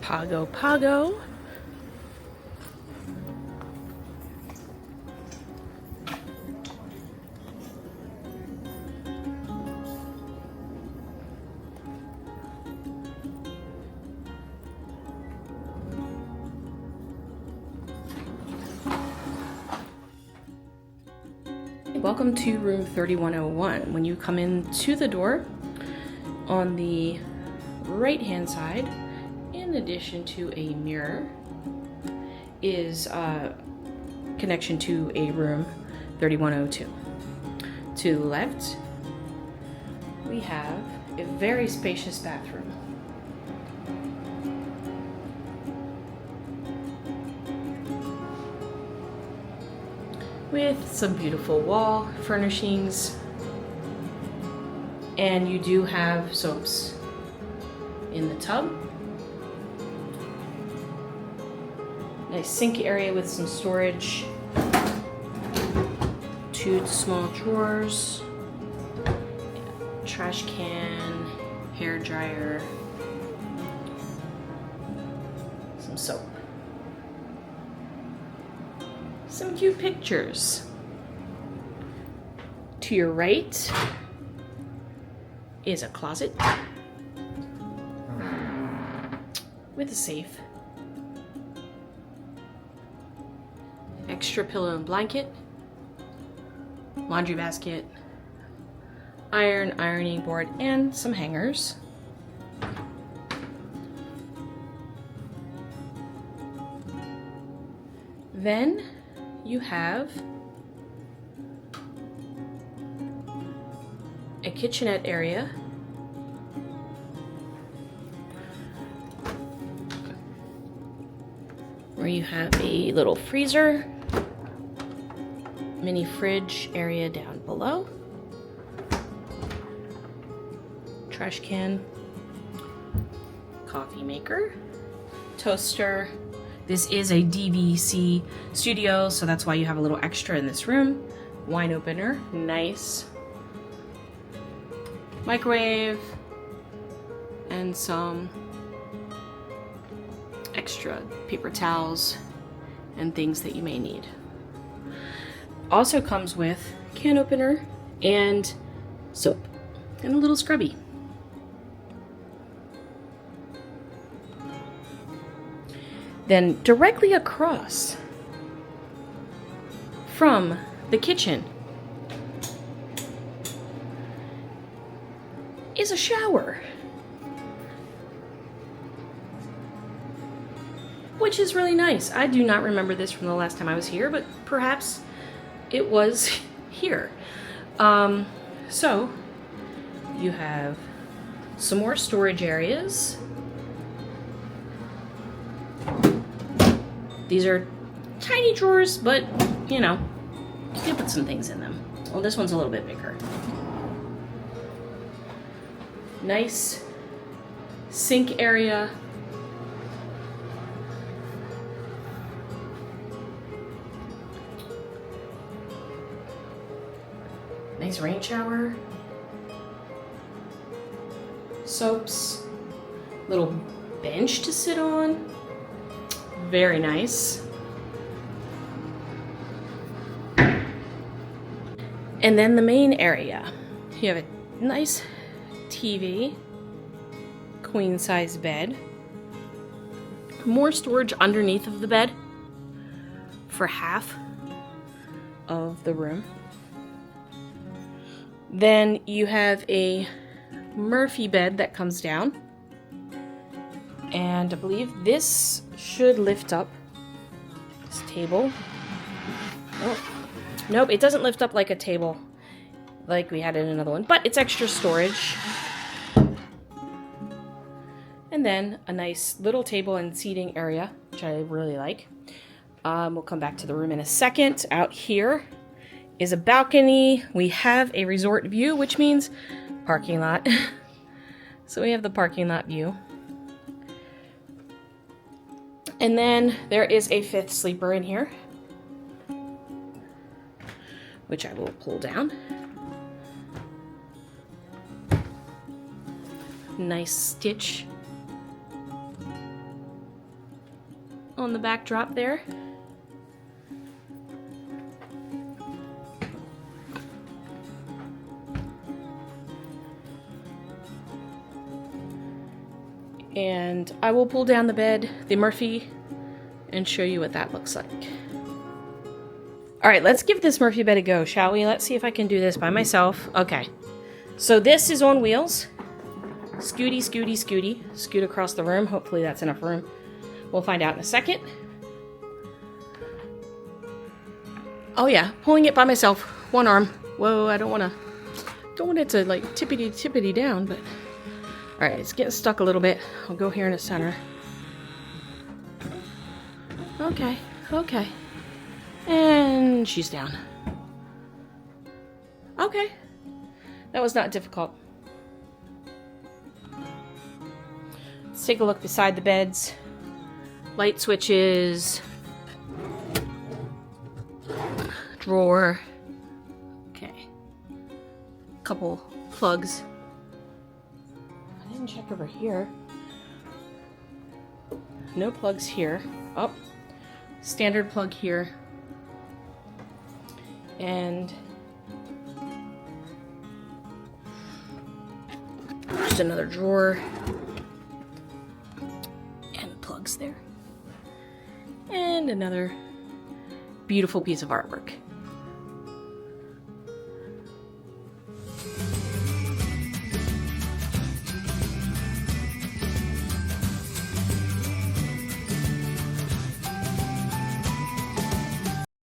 Pago Pago. Welcome to room 3101. When you come into the door, on the right hand side, in addition to a mirror, is a connection to a room 3102. To the left, we have a very spacious bathroom. With some beautiful wall furnishings, and you do have soaps in the tub. Nice sink area with some storage, 2 small drawers, trash can, hair dryer, some soap. Some cute pictures. To your right is a closet with a safe, extra pillow and blanket, laundry basket, ironing board, and some hangers. Then you have a kitchenette area where you have a little freezer, mini fridge area down below, trash can, coffee maker, toaster. This is a DVC studio, so that's why you have a little extra in this room. Wine opener, nice. Microwave, and some extra paper towels and things that you may need. Also comes with can opener and soap and a little scrubby. Then directly across from the kitchen is a shower, which is really nice. I do not remember this from the last time I was here, but perhaps it was here. So you have some more storage areas. These are tiny drawers, but you know, you can put some things in them. Well, this one's a little bit bigger. Nice sink area. Nice rain shower. Soaps. Little bench to sit on. Very nice. And then the main area. You have a nice TV, queen size bed, more storage underneath of the bed for half of the room. Then you have a Murphy bed that comes down, and I believe this should lift up this table. Oh, nope, it doesn't lift up like a table like we had in another one, but it's extra storage. And then a nice little table and seating area, which I really like. We'll come back to the room in a second. Out here is a balcony. We have a resort view, which means parking lot. So we have the parking lot view. And then there is a 5th sleeper in here, which I will pull down. Nice stitch on the backdrop there. And I will pull down the bed, the Murphy, and show you what that looks like. All right, let's give this Murphy bed a go, shall we? Let's see if I can do this by myself. Okay, so this is on wheels. Scooty, scooty, scooty. Scoot across the room. Hopefully that's enough room. We'll find out in a second. Oh yeah, pulling it by myself. One arm. Whoa, I don't want it to like tippity down, but all right, it's getting stuck a little bit. I'll go here in the center. Okay, okay. And she's down. Okay. That was not difficult. Let's take a look beside the beds. Light switches. Drawer. Okay. Couple plugs. I didn't check over here. No plugs here. Oh. Standard plug here. And just another drawer. And plugs there. And another beautiful piece of artwork.